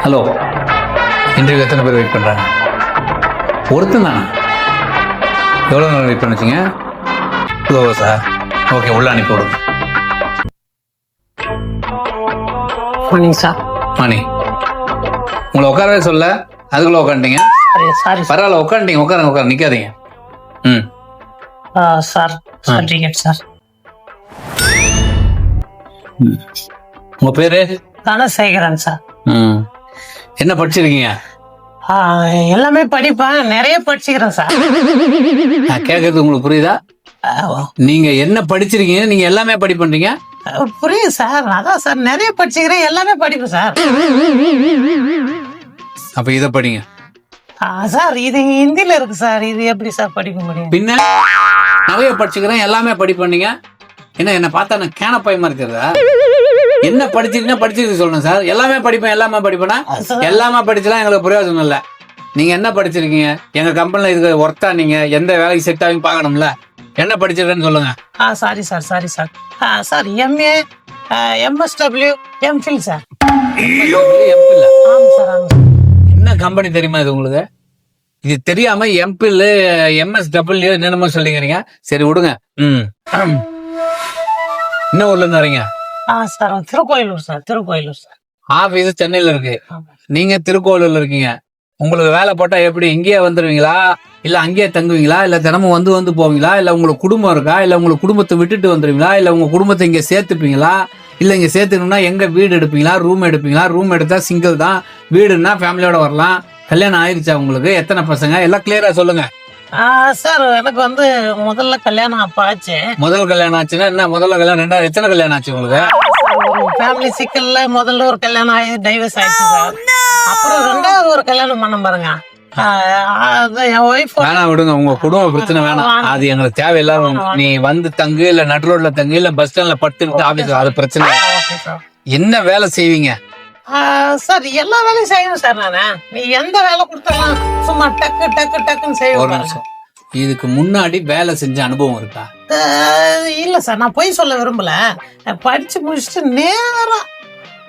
Hello, interview எத்தனை பேர் wait பண்ணுறாங்க? ஒருத்தன் தானா? எவ்வளோ நேரம் வெயிட் பண்ணிச்சிங்க? 2 hours ஓகே, உள்ள அனுப்பி விடுங்க. Morning sir. மணி, உங்களை உட்காரவே சொல்ல, அதுக்குள்ளே உட்காந்துட்டீங்க. சாரி பரவாயில்ல, உட்காந்துட்டீங்க. உட்கார நிற்காதீங்க. ம் சார். Certificate sir. உங்கள் பேர்? தனசேகரன் சார். ம் என்ன படிச்சிருக்கீங்க? எல்லாமே படிப்பேன், நிறைய படிச்சுக்கிறேன் சார். நான் கேட்கறது உங்களுக்கு புரியுதா? நீங்க என்ன படிச்சிருக்கீங்க? நீங்க எல்லாமே படி பண்றீங்க? புரியுது சார். அதான் சார், நிறைய படிச்சுக்கிறேன், எல்லாமே படிப்பேன் சார். அப்ப இத படிங்க. சார் இது ஹிந்தில இருக்கு சார், இது எப்படி சார் படிக்க முடியும்? பின்ன நிறைய படிச்சுக்கிறேன், எல்லாமே படி பண்ணீங்க. என்ன பார்த்தா நான் கேனப்பாய் மாதிரி இருக்கிறதா? என்ன படிச்சிருக்கு சொல்லணும் சார். எல்லாமே படிப்பேனா? எல்லாமே படிச்சலாம் எங்களுக்கு பிரயோஜனம் இல்லை. நீங்க என்ன படிச்சிருக்கீங்க? எங்க கம்பெனில இதுக்கு ஒர்த்தா நீங்க எந்த வேலைக்கு செட் ஆகும் பார்க்கணும்ல. என்ன படிச்சிருக்கேன்னு சொல்லுங்க. Sorry sir. Sir MA, MSW, MPhil sir. ஆமாம் சார். என்ன கம்பெனி தெரியுமா இது உங்களுக்கு? இது தெரியாம எம்பில், எம்எஸ்டபிள்யூ என்னென்னமோ சொல்லிக்கிறீங்க. சரி விடுங்க. என்ன ஊர்ல இருந்து வரீங்க? Sir Tirukoilur sir. ஆபீஸ் சென்னையில இருக்கு, நீங்க திருக்கோயிலூர்ல இருக்கீங்க. உங்களுக்கு வேலை போட்டா எப்படி? இங்கேயே வந்துருவீங்களா, இல்ல அங்கேயே தங்குவீங்களா, இல்ல தினமும் வந்து போவீங்களா, இல்ல உங்களுக்கு குடும்பம் இருக்கா, இல்ல உங்களுக்கு குடும்பத்தை விட்டுட்டு வந்துருவீங்களா, இல்ல உங்க குடும்பத்தை இங்க சேர்த்துப்பீங்களா, இல்ல இங்க சேர்த்துக்கணும்னா எங்க வீடு எடுப்பீங்களா, ரூம் எடுப்பீங்களா? ரூம் எடுத்தா சிங்கிள் தான், வீடுன்னா ஃபேமிலியோட வரலாம். கல்யாணம் ஆயிருச்சா உங்களுக்கு? எத்தனை பசங்க? எல்லாம் கிளியரா சொல்லுங்க. சார் எனக்கு முதல்ல கல்யாணம் அப்ப ஆச்சு. முதல் கல்யாணம் ஆச்சுன்னா என்ன? முதல்ல கல்யாணம், ரெண்டாவது எத்தனை கல்யாணம் ஆச்சு உங்களுக்கு? ஃபேமிலி சிக்கல்ல முதல்ல ஒரு கல்யாணம் ஆகி டைவர்ஸ் ஆயிடுச்சு சார். அப்புறம் ரெண்டாவது ஒரு கல்யாணம் பண்ண பாருங்க. என் ஒய்ஃப். வேணாம் விடுங்க, உங்க குடும்ப பிரச்சனை வேணாம், அது எங்களுக்கு தேவையில்லாம. நீ வந்து தங்கு, இல்ல நடு ரோட்ல தங்கு, இல்ல பஸ் ஸ்டாண்ட்ல படுத்துட்டு ஆபீஸ், அது பிரச்சனை. என்ன வேலை செய்வீங்க? சார் எல்லா வேலையும் செய்யணும் சார். நானு நீ எந்த வேலை கொடுத்தாலும் சும்மா டக்குன்னு செய்வேன். இதுக்கு முன்னாடி வேலை செஞ்ச அனுபவம் இருக்கா? இல்ல சார், நான் பொய் சொல்ல விரும்பல. படிச்சு முடிச்சுட்டு நேரா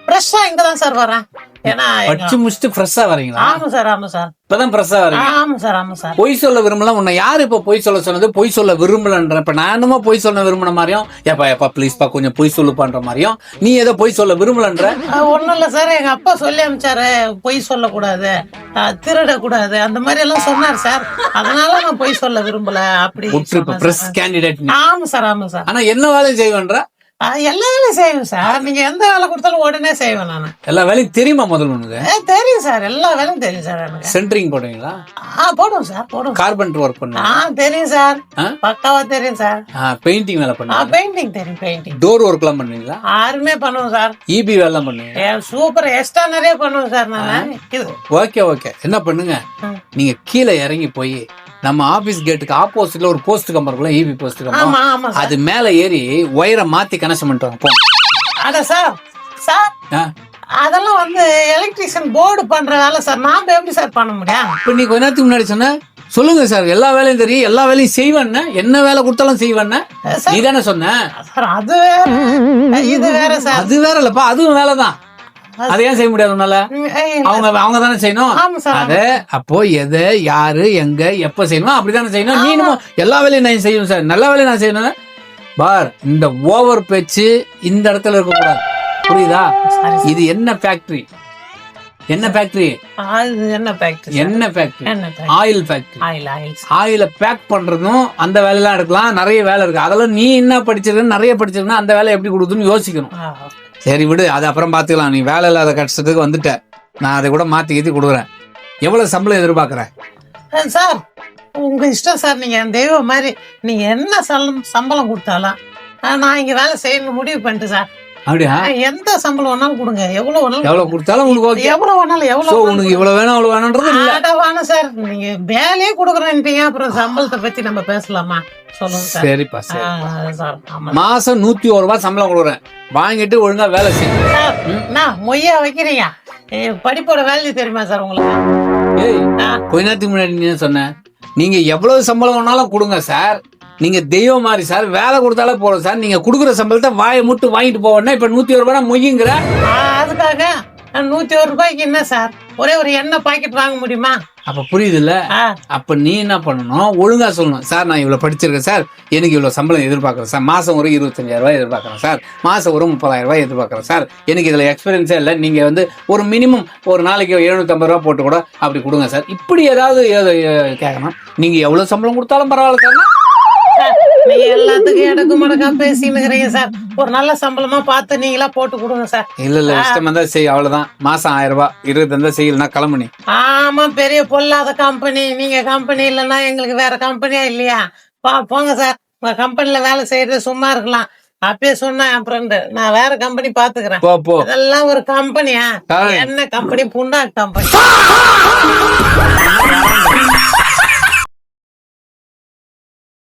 ஃப்ரெஷ்ஷா இங்கதான் சார் வரேன். ஏன்னா படிச்சு முடிச்சுட்டு ஃப்ரெஷ்ஷா வரீங்களா? ஆமா சார். இப்பதான் ஃப்ரெஷ்ஷா வரீங்க? ஆமா சார். பொய் சொல்ல விரும்பல. உன்னை யாரு இப்ப பொய் சொல்ல சொன்னது? பொய் சொல்ல விரும்பலன்ற. இப்ப நான் என்னமோ பொய் சொல்ல விரும்பின மாதிரியும், ஏப்பா ப்ளீஸ்பா கொஞ்சம் பொய் சொல்லுப்பான்ற மாதிரியும், நீ ஏதோ பொய் சொல்ல விரும்பலன்ற. ஒண்ணும் இல்ல சார், எங்க அப்பா சொல்லி அனுப்பிச்சாரு, பொய் சொல்லக்கூடாது, திருடக்கூடாது, அந்த மாதிரி எல்லாம் சொன்னார் சார். அதனால நான் பொய் சொல்ல விரும்பல. அப்படி பிரஸ் கேண்டிடேட். ஆமா சார். ஆனா என்ன வேலையும் செய்வேன்ற? எல்லா வேலையும் செய்வேன் சார். நீங்க எந்த வேலை கொடுத்தாலும் உடனே செய்வேன் நானு. எல்லா வேலையும் தெரியுமா முதல்ல உனக்கு? தெரியும் சார், எல்லா வேலையும் தெரியும் சார் எனக்கு. சென்ட்ரிங் போடுவீங்களா? போடுவோம் சார். கார்பெண்டர் ஒர்க் பண்ணுவீங்க? தெரியும் சார், பக்காவா தெரியும் சார். பெயிண்டிங் வேலை பண்ணுவீங்க? பெயிண்டிங் தெரியும். பெயிண்டிங், டோர் ஒர்க் எல்லாம் பண்ணுவீங்களா? யாருமே பண்ணுவோம் சார். இபி வேலை எல்லாம் பண்ணுவீங்க? சூப்பர், எக்ஸ்ட்ரா நிறைய பண்ணுவோம் சார் நானு. ஓகே. என்ன பண்ணுங்க, நீங்க கீழே இறங்கி போய் நம்ம ஆபீஸ் கேட்டுக்கு ஆப்போசிட்ல ஒரு போஸ்ட் கம்பர் இருக்குல்ல, இபி போஸ்ட் கம்பர், அது மேல ஏறி ஒயரை மாத்தி கனெக்ஷன் பண்ணிட்டு அட சார் அதெல்லாம் எலக்ட்ரிஷியன் போர்டு பண்ற வேலை சார். நாம எப்படி சார் பண்ண முடியும்? இப்ப நீ கொஞ்ச நேரத்துக்கு முன்னாடி சொன்ன, சொல்லுங்க சார் எல்லா வேலையும் தெரியும், எல்லா வேலையும் செய்வேன், என்ன வேலை கொடுத்தாலும் செய்வேன் நீ தானே சொன்ன சார். அது இது வேற சார். அது வேற இல்லப்பா, அதுவும் வேலைதான். அதை ஏன் செய்ய முடியாது உன்னால? அவங்க தானே செய்யணும். அத அப்போ எதை, யாரு, எங்க, எப்ப செய்யணும் அப்படித்தானே செய்யணும். நீனும் எல்லா வேலையும் நான் செய்யணும் சார், நல்ல வேலையும் நான் செய்யணும் பார். இந்த ஓவர் பேச்சு இந்த இடத்துல இருக்க கூடாது, புரியுதா? இது என்ன ஃபேக்டரி? Oil factory. ஆயில பேக் பண்றதும் அந்த வேலையெல்லாம் எடுக்கலாம். நிறைய வேலை இருக்கு. அதெல்லாம் நீ என்ன படிச்சிருக்க, நிறைய படிச்சிருக்கா, அந்த வேலை எப்படி கொடுக்குதுன்னு யோசிக்கணும். சரி விடு, அது அப்புறம் பாத்துக்கலாம். நீ வேலை இல்லாத கஷ்டத்துக்கு வந்துட்ட, நான் அதை கூட மாத்தி கொடுக்குறேன். எவ்வளவு சம்பளம் எதிர்பார்க்கறேன் சார்? உங்க இஷ்டம் சார். நீங்க தெய்வம் மாதிரி, நீங்க என்ன சம்பளம் கொடுத்தாலும் நான் இங்க வேலை செய்யணும் முடிவு பண்ணிட்டு சார். அப்படியா? எந்த சம்பளம் வேணாலும் கொடுங்க, எவ்வளவு கொடுத்தாலும் உங்களுக்கு எவ்வளவு வேணாலும் உனக்கு இவ்வளவு வேணும் அவ்வளவு வேணும்ன்றது வேணும் சார். நீங்க வேலையே கொடுக்குறேன்ட்டீங்க, அப்புறம் சம்பளத்தை பத்தி நம்ம பேசலாமா? சொல்லுங்க சார். சரிப்பா சார். மாசம் 101 ரூபாய் சம்பளம் கொடுக்குறேன், வாங்கிட்டு ஒழுங்கா வேலை செய்யுங்க. மொய்யா வைக்கிறீங்க. படிப்போட வேல்யூ தெரியுமா சார் உங்களுக்கு? கொஞ்ச நேரத்துக்கு முன்னாடி நீ சொன்ன, நீங்க எவ்வளவு சம்பளம் வேணாலும் கொடுங்க சார், நீங்க தெய்வம் மாதிரி சார், வேலை கொடுத்தாலே போறோம் சார், நீங்க குடுக்குற சம்பளத்தை வாயை முட்டு வாங்கிட்டு போவேன்னா இப்ப 101 ரூபாய் மொய்யுங்கிற. அதுக்காக 101 ரூபாய்க்கு என்ன சார் ஒரே ஒரு எண்ணெய் பாக்கெட் வாங்க முடியுமா? அப்ப புரியுது இல்ல? அப்ப நீ என்ன பண்ணணும், ஒழுங்கா சொல்லணும். சார் நான் இவ்வளவு படிச்சிருக்கேன் சார், எனக்கு இவ்வளவு சம்பளம் எதிர்பார்க்கறேன் சார், மாசம் ஒரு 25,000 ரூபாய் எதிர்பார்க்கறேன் சார், மாசம் ஒரு 30,000 ரூபாய் எதிர்பார்க்கறேன் சார், எனக்கு இதுல எக்ஸ்பீரியன்ஸே இல்லை, நீங்க வந்து ஒரு மினிமம் ஒரு நாளைக்கு 750 ரூபாய் போட்டு கூட அப்படி கொடுங்க சார். இப்படி ஏதாவது கேட்கணும். நீங்க எவ்வளவு சம்பளம் கொடுத்தாலும் பரவாயில்ல சார். நீங்க எல்லாத்துக்கும் எடக்கு மடக்கா பேசினுக்கிறீங்க சார். ஒரு நல்ல சம்பளமா பார்த்து நீங்களா போட்டு கொடுங்க சார். இல்ல இஷ்டம் இருந்தா செய், அவ்வளவுதான். மாசம் 1000 ரூபாய் 20 இருந்தா செய்யலன்னா கிளம்புனி. ஆமா, பெரிய பொல்லாத கம்பெனி. நீங்க கம்பெனி இல்லைன்னா எங்களுக்கு வேற கம்பெனியா இல்லையா? போங்க சார், உங்க கம்பெனில வேலை செய்யறது சும்மா இருக்கலாம். அப்பயே சொன்னா என் ஃப்ரெண்டு, நான் வேற கம்பெனி பாத்துக்கிறேன். போ. அதெல்லாம் ஒரு கம்பெனியா? என்ன கம்பெனி? புண்ணா கம்பெனி.